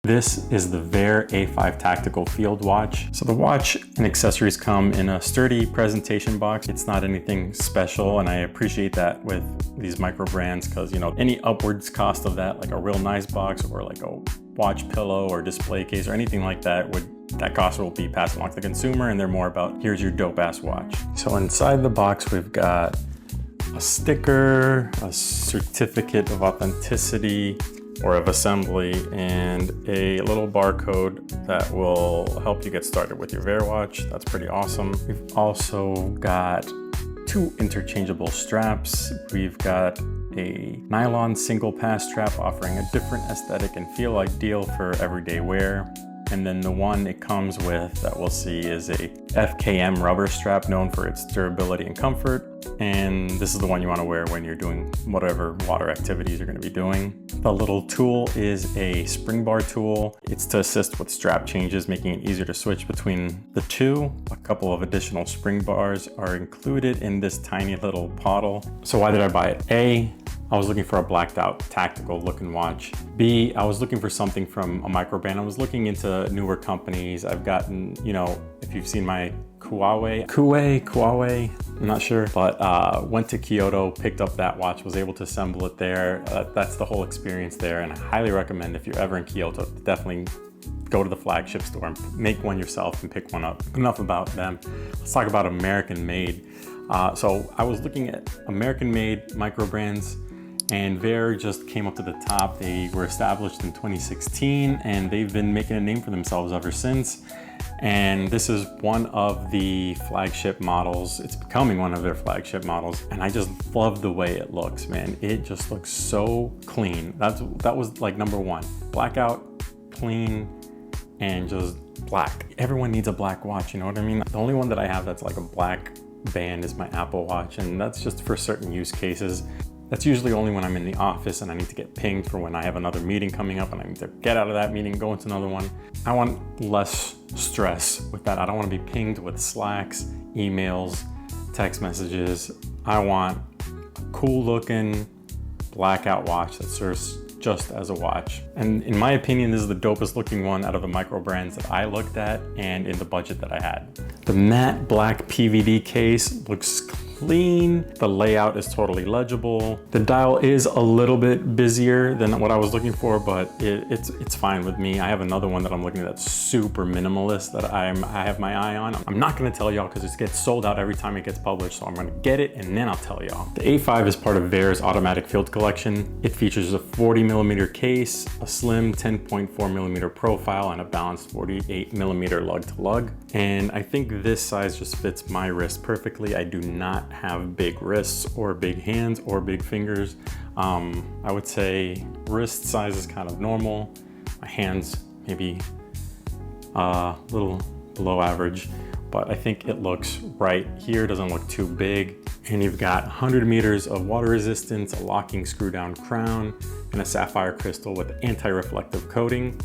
This is the Vaer A5 Tactical Field watch. So the watch and accessories come in a sturdy presentation box. It's not anything special, and I appreciate that with these Microbrands because, you know, any upwards cost of that, like a real nice box or like a watch pillow or display case or anything like that, that cost will be passed along to the consumer, and they're more about, here's your dope ass watch. So inside the box, we've got a sticker, a certificate of authenticity or of assembly, and a little barcode that will help you get started with your Vaer watch. That's pretty awesome. We've also got 2 interchangeable straps. We've got a nylon single pass strap offering a different aesthetic and feel ideal for everyday wear. And then the one it comes with that we'll see is a FKM rubber strap, known for its durability and comfort. And this is the one you want to wear when you're doing whatever water activities you're going to be doing. The little tool is a spring bar tool. It's to assist with strap changes, making it easier to switch between the two. A couple of additional spring bars are included in this tiny little bottle. So why did I buy it? A, I was looking for a blacked out tactical looking watch. B, I was looking for something from a Microbrand. I was looking into newer companies. I've gotten, you know, if you've seen my Huawei, I'm not sure, but went to Kyoto, picked up that watch, was able to assemble it there. That's the whole experience there, and I highly recommend if you're ever in Kyoto, definitely go to the flagship store and make one yourself and pick one up. Enough about them. Let's talk about American made. So I was looking at American made Microbrands, and Vaer just came up to the top. They were established in 2016, and they've been making a name for themselves ever since. And this is one of the flagship models. It's becoming one of their flagship models, and I just love the way it looks, man. It just looks so clean. That was like number one. Blackout, clean, and just black. Everyone needs a black watch, you know what I mean? The only one that I have that's like a black band is my Apple Watch, and that's just for certain use cases. That's usually only when I'm in the office and I need to get pinged for when I have another meeting coming up and I need to get out of that meeting, go into another one. I want less stress with that. I don't want to be pinged with Slacks, emails, text messages. I want a cool looking blackout watch that serves just as a watch. And in my opinion, this is the dopest looking one out of the Microbrands that I looked at and in the budget that I had. The matte black PVD case looks clean. The layout is totally legible. The dial is a little bit busier than what I was looking for, but it's fine with me. I have another one that I'm looking at that's super minimalist that I have my eye on. I'm not gonna tell y'all because it gets sold out every time it gets published, so I'm gonna get it and then I'll tell y'all. The A5 is part of Vaer's automatic field collection. It features a 40mm case, a slim 10.4mm profile, and a balanced 48mm lug to lug. And I think this size just fits my wrist perfectly. I do not have big wrists or big hands or big fingers. I would say wrist size is kind of normal. My hands maybe a little below average, but I think it looks right here. It doesn't look too big. And you've got 100 meters of water resistance, a locking screw down crown, and a sapphire crystal with anti-reflective coating,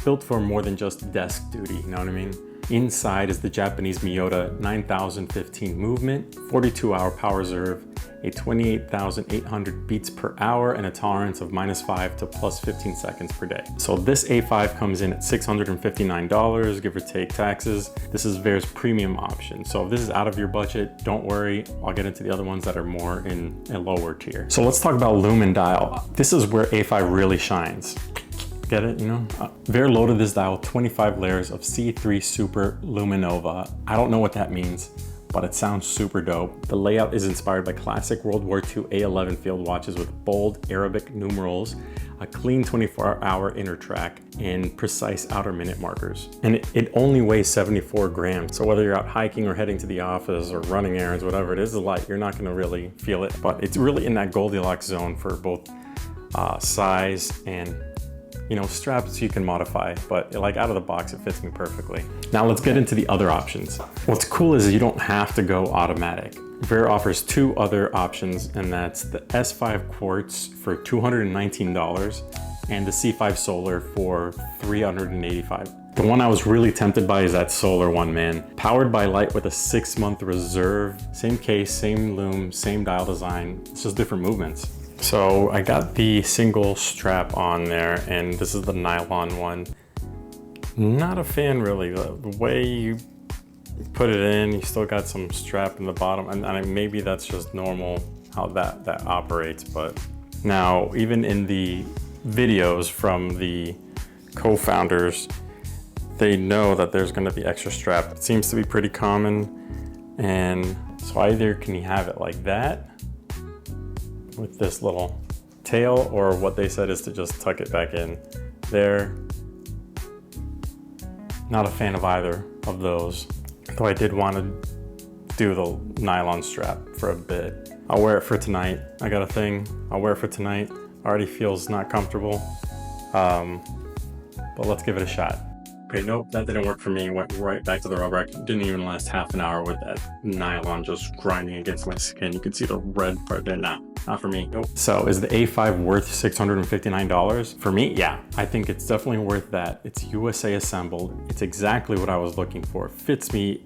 built for more than just desk duty, you know what I mean? Inside is the Japanese Miyota 9015 movement, 42-hour power reserve, a 28,800 beats per hour, and a tolerance of -5 to +15 seconds per day. So this A5 comes in at $659, give or take taxes. This is Vaer's premium option. So if this is out of your budget, don't worry. I'll get into the other ones that are more in a lower tier. So let's talk about Lume dial. This is where A5 really shines. Get it, you know? Vaer loaded this dial 25 layers of C3 Super Luminova. I don't know what that means, but it sounds super dope. The layout is inspired by classic World War II A11 field watches with bold Arabic numerals, a clean 24-hour inner track, and precise outer minute markers. And it only weighs 74 grams. So whether you're out hiking or heading to the office or running errands, whatever it is, light, you're not gonna really feel it. But it's really in that Goldilocks zone for both size and, you know, straps you can modify, but like out of the box, it fits me perfectly. Now let's get into the other options. What's cool is you don't have to go automatic. Vaer offers 2 other options, and that's the S5 Quartz for $219 and the C5 Solar for $385. The one I was really tempted by is that Solar one, man. Powered by light with a 6-month reserve, same case, same lume, same dial design, it's just different movements. So I got the single strap on there, and this is the nylon one. Not a fan really. The way you put it in, you still got some strap in the bottom, and maybe that's just normal how that operates. But now, even in the videos from the co-founders, they know that there's going to be extra strap. It seems to be pretty common, and so either can you have it like that with this little tail, or what they said is to just tuck it back in there. Not a fan of either of those, though I did want to do the nylon strap for a bit. I'll wear it for tonight. I got a thing, I'll wear it for tonight. Already feels not comfortable, but let's give it a shot. Okay, nope, that didn't work for me. Went right back to the rubber. I didn't even last half an hour with that nylon just grinding against my skin. You can see the red part there. Nah, not for me. Nope. So is the A5 worth $659? For me, yeah. I think it's definitely worth that. It's USA assembled. It's exactly what I was looking for. It fits me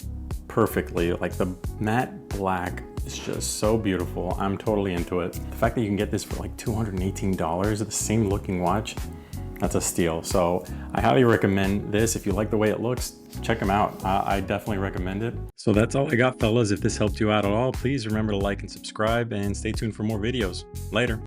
perfectly. Like the matte black is just so beautiful. I'm totally into it. The fact that you can get this for like $218, the same looking watch, that's a steal. So I highly recommend this. If you like the way it looks, check them out. I definitely recommend it. So that's all I got, fellas. If this helped you out at all, please remember to like and subscribe, and stay tuned for more videos. Later.